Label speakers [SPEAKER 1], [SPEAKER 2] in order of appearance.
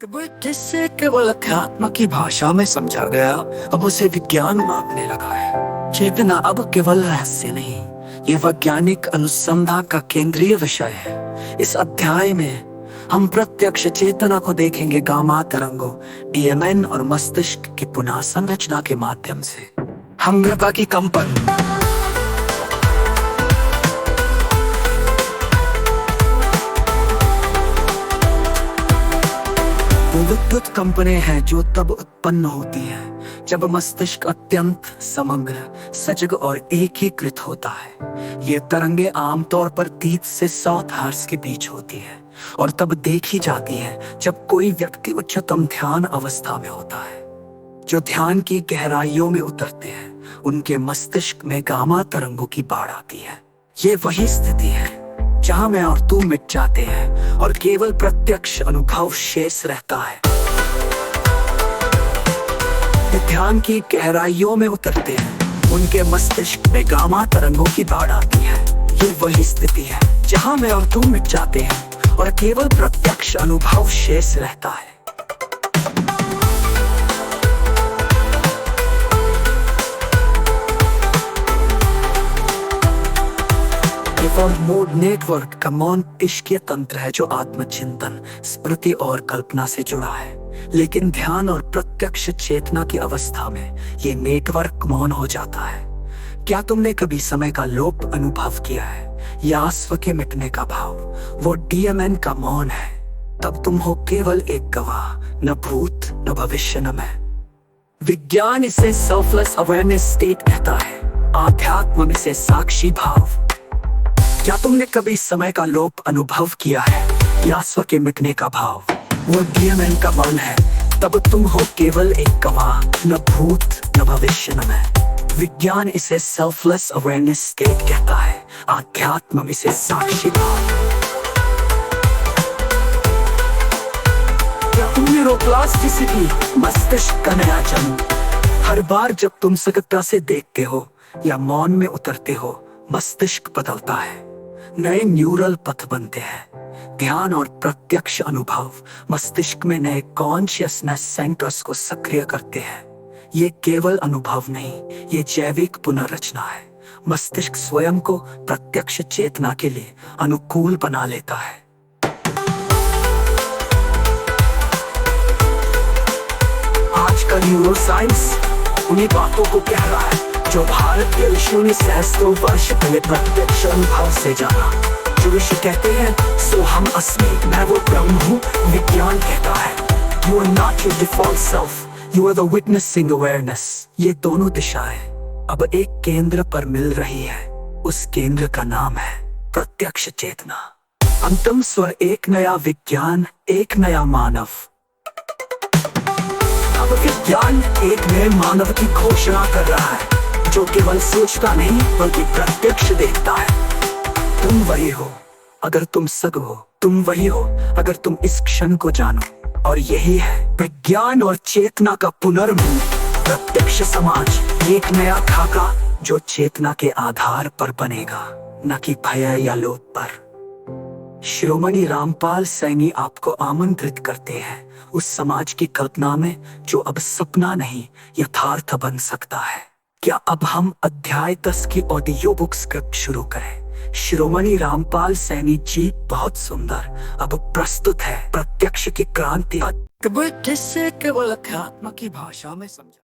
[SPEAKER 1] जिससे केवल अध्यात्म की भाषा में समझा गया, अब उसे विज्ञान मापने लगा है। चेतना अब केवल रहस्य नहीं, ये वैज्ञानिक अनुसंधान का केंद्रीय विषय है। इस अध्याय में हम प्रत्यक्ष चेतना को देखेंगे, गामा तरंगों, डीएमएन और मस्तिष्क की पुनः संरचना के माध्यम से। हंग्रता की कंपन, विद्युत कंपनें हैं जो तब उत्पन्न होती हैं जब मस्तिष्क अत्यंत समग्र, सजग और एकीकृत होता है। ये तरंगे आमतौर पर 30 से 100 हर्ट्ज के बीच होती हैं और तब देखी जाती हैं जब कोई व्यक्ति उच्चतम ध्यान अवस्था में होता है। जो ध्यान की गहराइयों में उतरते हैं, उनके मस्तिष्क में गामा तरंगों की बाढ़ आती है। ये वही स्थिति है जहां मैं और तू मिट जाते हैं और केवल प्रत्यक्ष अनुभव शेष रहता है। ध्यान की गहराइयों में उतरते हैं, उनके मस्तिष्क में गामा तरंगों की बाढ़ आती है। ये वही स्थिति है जहां मैं और तू मिट जाते हैं और केवल प्रत्यक्ष अनुभव शेष रहता है। मोड नेटवर्क का मौन इश्कीय तंत्र है जो आत्मचिंतन, स्मृति और कल्पना से जुड़ा है। लेकिन ध्यान और प्रत्यक्ष चेतना की अवस्था में ये नेटवर्क मौन हो जाता है। क्या तुमने कभी समय का लोप अनुभव किया है या स्व के मिटने का भाव? वो डीएमएन का मौन है। तब तुम हो केवल एक गवाह, न भूत न भविष्य न मैं। विज्ञान इसे सेल्फलेस अवेयरनेस स्टेट कहता है, आध्यात्म में इसे साक्षी भाव। क्या तुमने कभी समय का लोप अनुभव किया है या स्व के मिटने का भाव? वो डीएमएन का मौन है। तब तुम हो केवल एक गवाह, न भूत न भविष्य न मैं। विज्ञान इसे सेल्फलेस अवेयरनेस स्टेट कहता है, आध्यात्म में इसे साक्षी भाव। क्या तुमने न्यूरोप्लास्टिसिटी, मस्तिष्क का नया जन्म? हर बार जब तुम सजगता से देखते हो या मौन में उतरते हो, मस्तिष्क बदलता है, नए न्यूरल पथ बनते हैं। ध्यान और प्रत्यक्ष अनुभव मस्तिष्क में नए कॉन्शियसनेस सेंटर्स को सक्रिय करते हैं। ये केवल अनुभव नहीं, ये जैविक पुनर्रचना है। मस्तिष्क स्वयं को प्रत्यक्ष चेतना के लिए अनुकूल बना लेता है। आज का न्यूरोसाइंस उन्हीं बातों को कह रहा है जो भारत के ऋषियों ने सहस्त्रों वर्ष पहले प्रत्यक्ष अनुभव से जाना। जो ऋषि कहते हैं सो हम अस्मि, मैं वो ब्रह्म हूँ। विज्ञान कहता है You are not your default self, you are the witnessing awareness। ये दोनों दिशाएं अब एक केंद्र पर मिल रही है। उस केंद्र का नाम है प्रत्यक्ष चेतना। अंतिम स्वर एक नया विज्ञान, एक नया मानव। अब विज्ञान एक नए मानव की घोषणा कर रहा है जो केवल सोचता नहीं बल्कि प्रत्यक्ष देखता है। तुम वही हो अगर तुम सग हो, तुम वही हो अगर तुम इस क्षण को जानो। और यही है विज्ञान और चेतना का पुनर्मिलन। प्रत्यक्ष समाज, एक नया खाका जो चेतना के आधार पर बनेगा, न कि भय या लोभ पर। शिरोमणि रामपाल सैनी आपको आमंत्रित करते हैं उस समाज की कल्पना में जो अब सपना नहीं यथार्थ बन सकता है। क्या अब हम अध्याय 10 की ऑडियो बुक स्क्रिप्ट शुरू करें? शिरोमणि रामपाल सैनी जी बहुत सुंदर अब प्रस्तुत है प्रत्यक्ष की क्रांति। केवल अध्यात्म की भाषा में समझा।